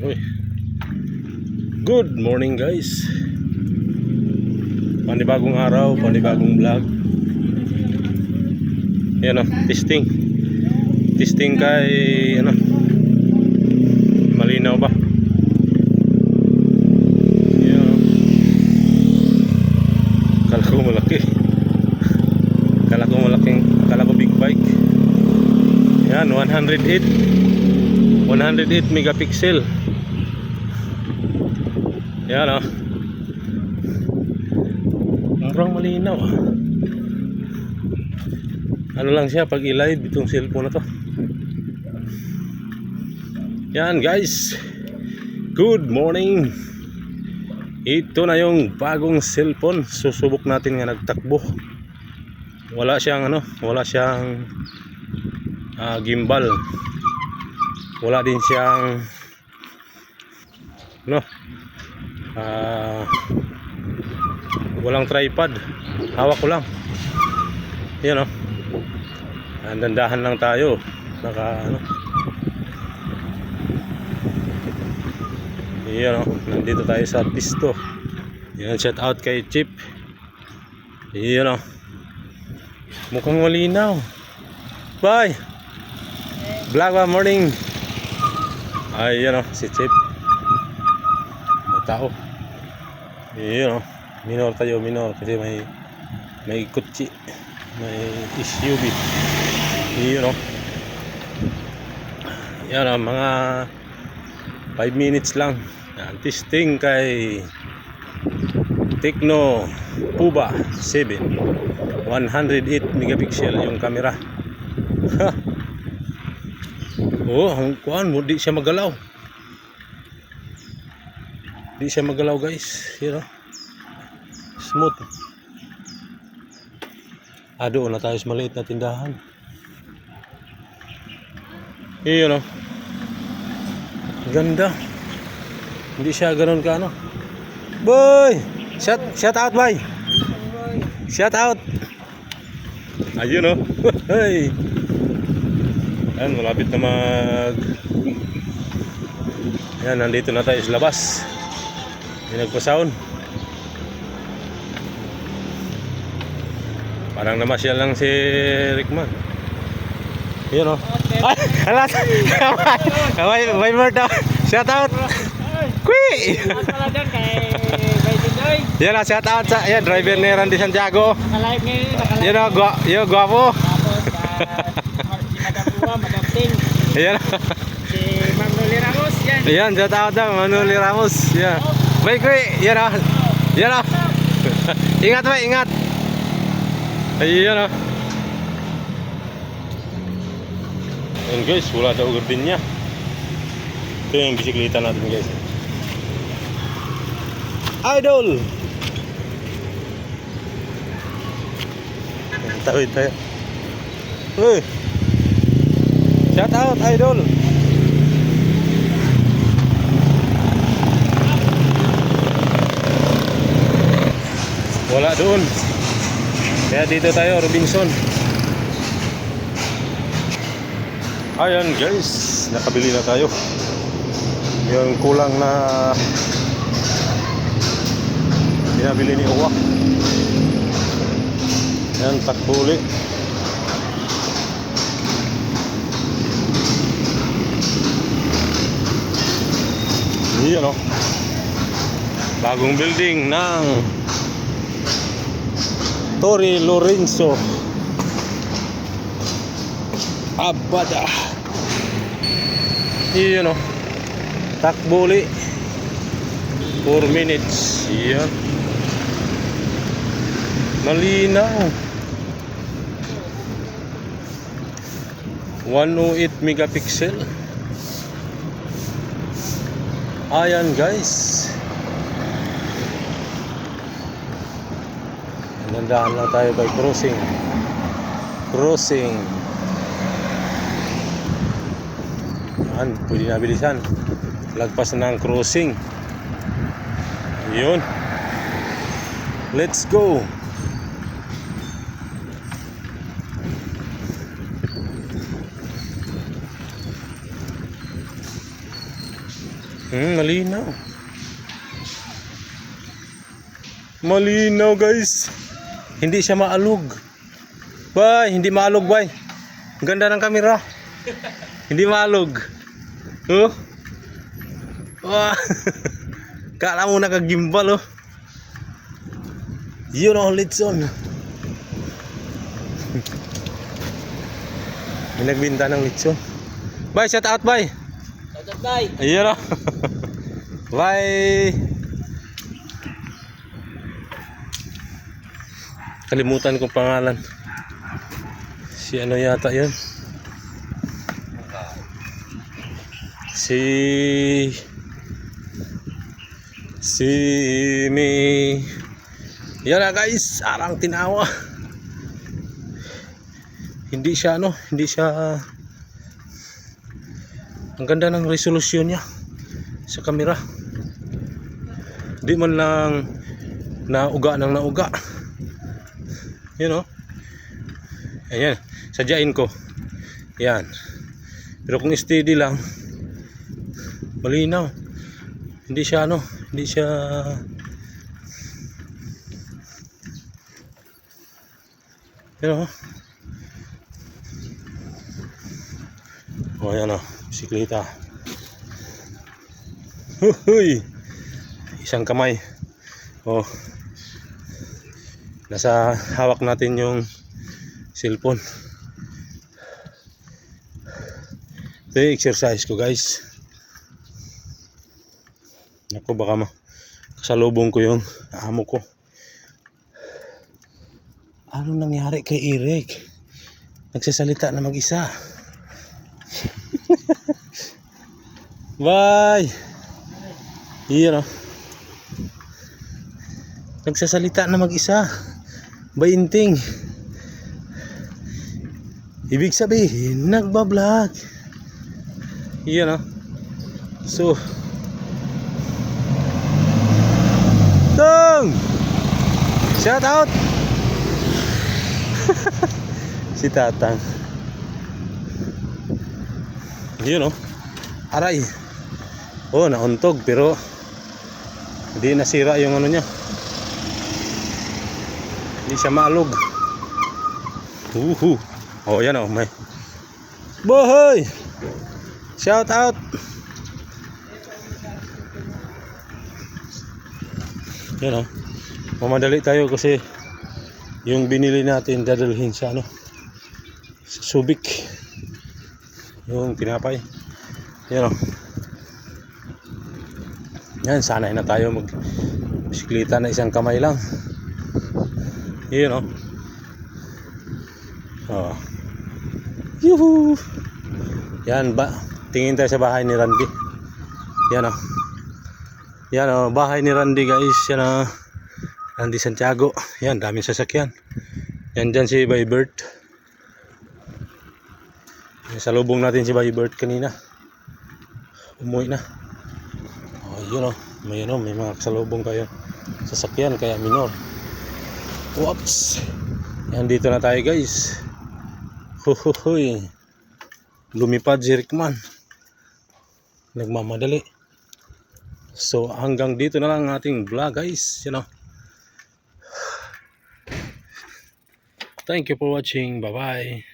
Uy. Good morning guys. Panibagong araw, panibagong vlog. Yan o, testing. Testing kay malinaw ba? Yan o. Kala ko malaki. Kala ko big bike. Yan, 108 megapixel. Yan o. Parang malinaw ah. Ano lang siya pag i-live itong cellphone na to. Yan guys, good morning. Ito na yung bagong cellphone. Susubok natin nga nagtakbo. Wala siyang gimbal. Wala din siyang walang tripod. Hawak ko lang. Yan o. Dandahan lang tayo. Yan o. Nandito tayo sa pisto. Yan, shout out kay Chip. Yan o. Mukhang malinaw. Bye. Vlog ba morning. Ay yan o, si Chip. May tao. Yan o. Minor tayo, minor kasi may kutsi, may SUV. Yun o. Yan o, mga 5 minutes lang. Yan, testing kay Tecno Puba 7 108 megapixel yung camera. Oh, ang kuan mo, di siya magalaw. Di siya magalaw guys. Yan o. Smooth. Doon na tayo sa maliit na tindahan. Iyon o. Ganda. Hindi siya ganoon ka ano. Boy! Shout out boy! Shout out! Ayun o. Hey! Ayan, malapit na Ayan, nandito na tayo sa labas. May nagpa-sound. Parang namasyal lang si Rickman. Yun o. Ay! Alas! May word daw. Shout out! Kui! Yan o, shout out sa driver ni Randy Santiago. Yan o, guwapo. Yan o. Si Manoli Ramos. Yan, shout out daw, Manoli Ramos. Yan. Bye Kui! Yan o. Yan o. Ingat ba, ingat. Ayan o. Ayan guys, wala daw gardin niya. Ito yung bisikleta natin guys. Idol! Tawid tayo. Uy! Shout out Idol! Wala doon. Kaya dito tayo, Robinson. Ayan guys, nakabili na tayo. Yung kulang na binabili ni Uwa. Ayan, takbo ulit. Ayan o. Bagong building ng Torre Lorenzo Abada. Iyon o. Takbo ulit 4 minutes. Iyon. Malinaw. 108 megapixel. Ayan guys. Nandahan lang tayo by crossing. Yan, pwede nabilisan. Lagpas na ng crossing. Yun. Let's go. Malinaw. Malinaw guys. Hindi siya maalog. Bay, hindi maalog bay. Ang ganda ng kamera. Hindi maalog. Oh. Wah. Kala mo nakagimbal oh. Yun ang litson. May nagbinta ng litson. Bay, shout out bay. Shout out, bay. Ayun oh. Bye. Kalimutan kong pangalan. Si ano yata yun? Si Mi. Yan na guys, arang tinawa. Hindi siya ano, hindi siya. Ang ganda ng resolusyon niya sa kamera. Di man lang nauga ng nauga. You know? Ayan, sadyain ko. Yan. Pero kung steady lang, malinaw. Hindi siya ano, hindi siya you know? Oh, ayan o, bisikleta. Huhuy! Isang kamay. Oh. Nasa hawak natin yung cellphone. Ito yung exercise ko guys. Ako baka kasalubong ko yung amo ko. Anong nangyari kay Eric? Nagsasalita na mag-isa. Bye! Iyan o. Nagsasalita na mag-isa. Bainting. Ibig sabihin, nagbablog. Iyan o. So, Tong! Shout out! Si Tatang. Yun o. Aray. Oh, nauntog pero hindi nasira yung ano niya. Hindi siya maalog. Oh, yan o. May boy! Shout out! Yan o. Mamadali tayo kasi yung binili natin dadalhin sa ano, sa Subic. Yung tinapay. Yan o. Yan, sanay na tayo mag bisikleta na isang kamay lang. Yan o. Oh. Yuhu. Yan ba? Tingin tayo sa bahay ni Randy. Yan o. Yan o, bahay ni Randy guys. Yan o. Randy Santiago. Yan, daming sasakyan. Yan dyan si Baybert. Salubong natin si Baybert kanina. Umuwi na. Oh, yun o. May mga kasalubong kayo. Sasakyan kaya minor. Whoops. Yan, dito na tayo guys. Huhuhuy. Lumipad si Rickman. Nagmamadali. So hanggang dito na lang ating vlog guys. You know. Thank you for watching. Bye bye.